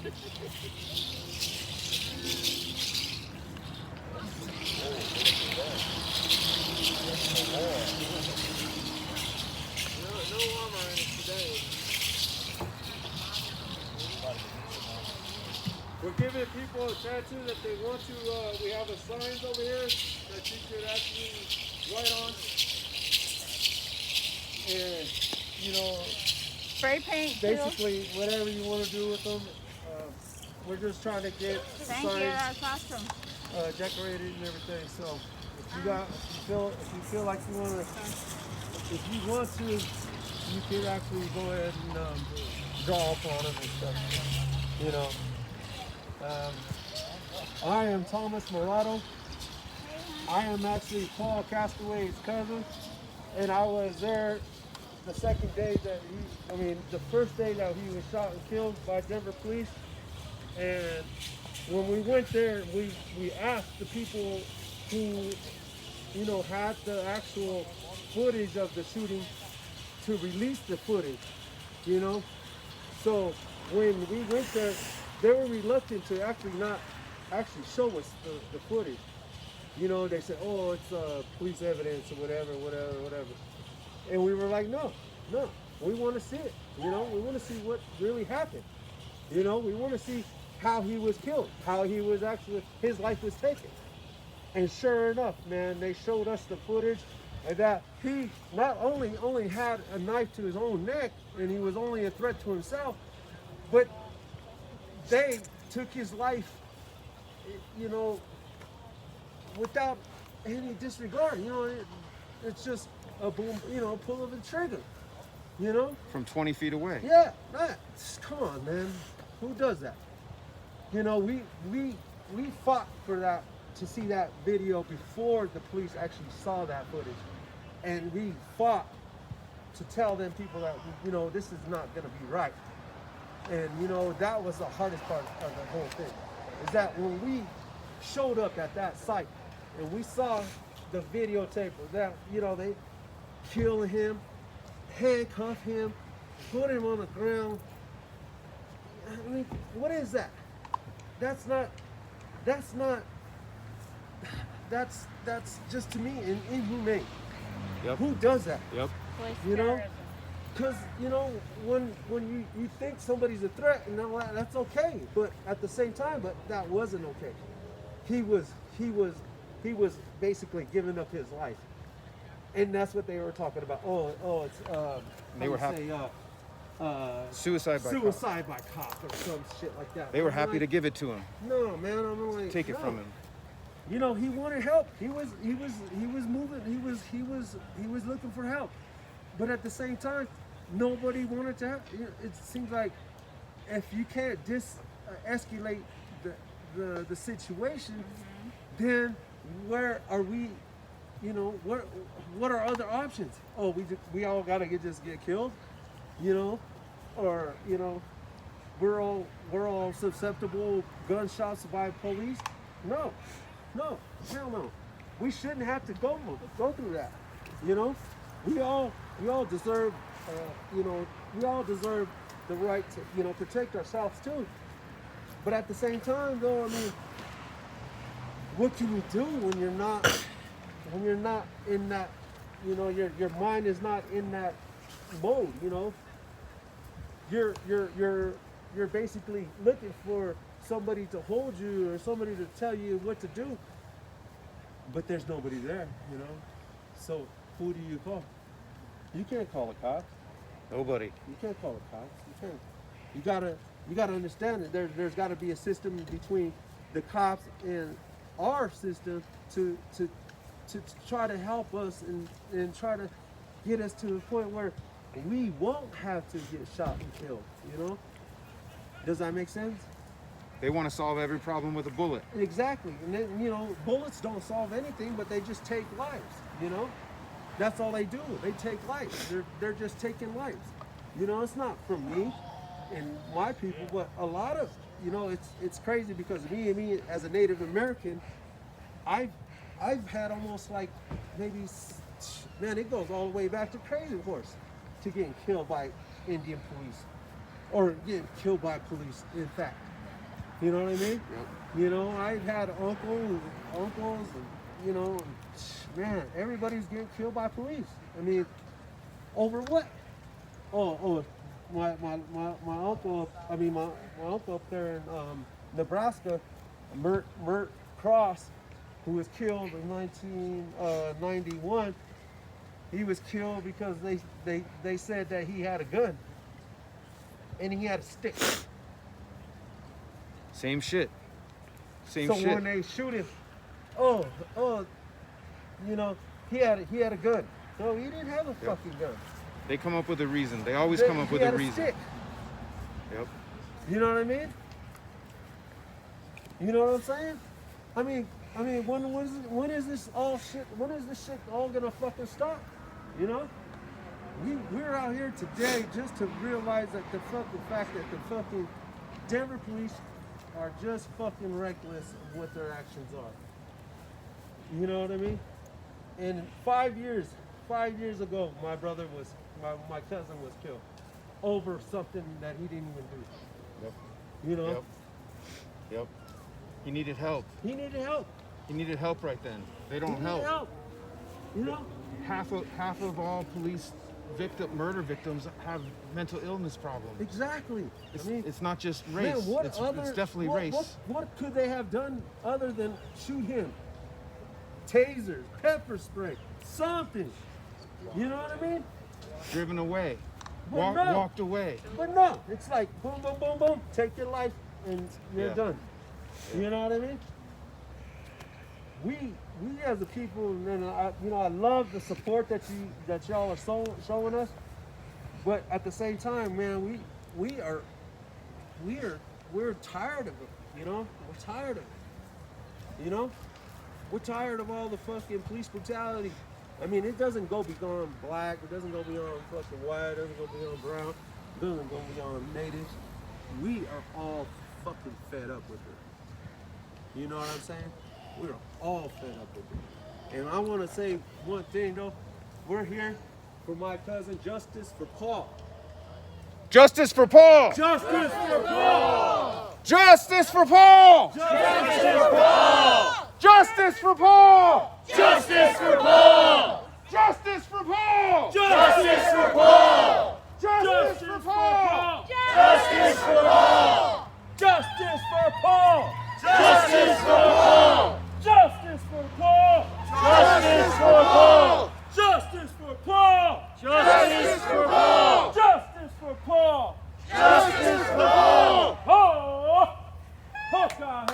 No armor in it today. We're giving people a chance if they want to. We have a signs over here that you could actually write on, and you know, Spray paint too. basically whatever you want to do with them. We're just trying to get Thank you, signs that's awesome. decorated and everything. So if you feel like you want to, if you want to, you can actually go ahead and draw up on them and stuff. You know. I am Thomas Morado. I am actually Paul Castaway's cousin, and I was there the second day that the first day that he was shot and killed by Denver police. And when we went there, we asked the people who, had the actual footage of the shooting to release the footage, So when we went there, they were reluctant to not actually show us the footage. They said, oh, it's police evidence or whatever. And we were like, no, we want to see it. We want to see what really happened. We want to see how he was killed, how he was his life was taken. And sure enough, man, they showed us the footage and that he not only had a knife to his own neck and he was only a threat to himself, but they took his life, without any disregard. It's just a boom, pull of the trigger, From 20 feet away. Yeah, come on, man. Who does that? We fought for that, to see that video before the police actually saw that footage. And we fought to tell them people that, this is not going to be right. And, that was the hardest part of the whole thing. Is that when we showed up at that site and we saw the videotape of that, they kill him, handcuff him, put him on the ground. I mean, what is that? That's just, to me, inhumane. Yep. Who does that? Yep. Because, when you think somebody's a threat, and that's okay. But at the same time, that wasn't okay. He was basically giving up his life. And that's what they were talking about. It's they were happy. Suicide by cop or some shit like that. They were happy to give it to him. No, man, I'm like, take it from him. He wanted help. He was moving. He was looking for help. But at the same time, nobody wanted to help. It seems like if you can't escalate the situation, then where are we? What are other options? Oh, we all gotta just get killed, or we're all susceptible gunshots by police. No, hell no. We shouldn't have to go through that. We all deserve, we all deserve the right to, protect ourselves too. But at the same time, though, I mean, what can you do when you're not in that, your mind is not in that mode, You're basically looking for somebody to hold you or somebody to tell you what to do, but there's nobody there, So who do you call? You can't call the cops. Nobody. You can't call the cops. You can't. You gotta understand that there's got to be a system between the cops and our system to try to help us and try to get us to a point where we won't have to get shot and killed. Does that make sense? They want to solve every problem with a bullet. Exactly. And then, bullets don't solve anything, but they just take lives, That's all they do. They take lives. They're just taking lives. It's not from me and my people, but a lot of, it's crazy because me as a Native American, I've had almost like maybe, man, it goes all the way back to Crazy Horse to getting killed by Indian police or getting killed by police, in fact. You know what I mean? Yep. You know, I've had uncles, and, you know, man, everybody's getting killed by police. I mean, over what? My uncle, my uncle up there in Nebraska, Mert Cross, who was killed in 1991. He was killed because they said that he had a gun and he had a stick. Same shit. Same So shit. when they shoot him, you know, he had a gun. No, he didn't have a fucking gun. They come up with a reason. They always come up with a reason. Stick. Yep. You know what I mean? You know what I'm saying? I mean, when is this all shit? When is this shit all gonna fucking stop? You know? We're out here today just to realize that the fact that the fucking Denver police are just fucking reckless of what their actions are. You know what I mean? And 5 years ago, my cousin was killed over something that he didn't even do. Yep. You know? Yep. He needed help. He needed help. He needed help right then. They don't He needed help. help. You know? Half of all police murder victims have mental illness problems. Exactly. It's not just race. Man, it's definitely race. What could they have done other than shoot him? Tasers, pepper spray, something. You know what I mean? Driven away. But no. Walked away. But no, it's like boom, boom, boom, boom. Take your life and you're Yeah. done. You know what I mean? We as a people, and I love the support that y'all are showing us. But at the same time, man, we're tired of it. You know, we're tired of it. You know, we're tired of all the fucking police brutality. I mean, it doesn't go beyond black. It doesn't go beyond fucking white. It doesn't go beyond brown. It doesn't go beyond natives. We are all fucking fed up with it. You know what I'm saying? We're all fed up with it. And I want to say one thing though. We're here for my cousin, Justice for Paul. Justice for Paul! Justice for Paul! Justice for Paul! Justice for Paul! Justice for Paul! Justice for Paul! Justice for Paul! Justice for Paul! Justice for Paul! Justice for Paul! Justice for Paul! Justice for Paul! Justice for Paul! Justice for Paul! Justice for Paul! Justice for Paul! Justice for Paul! Justice for Paul! Oh, God.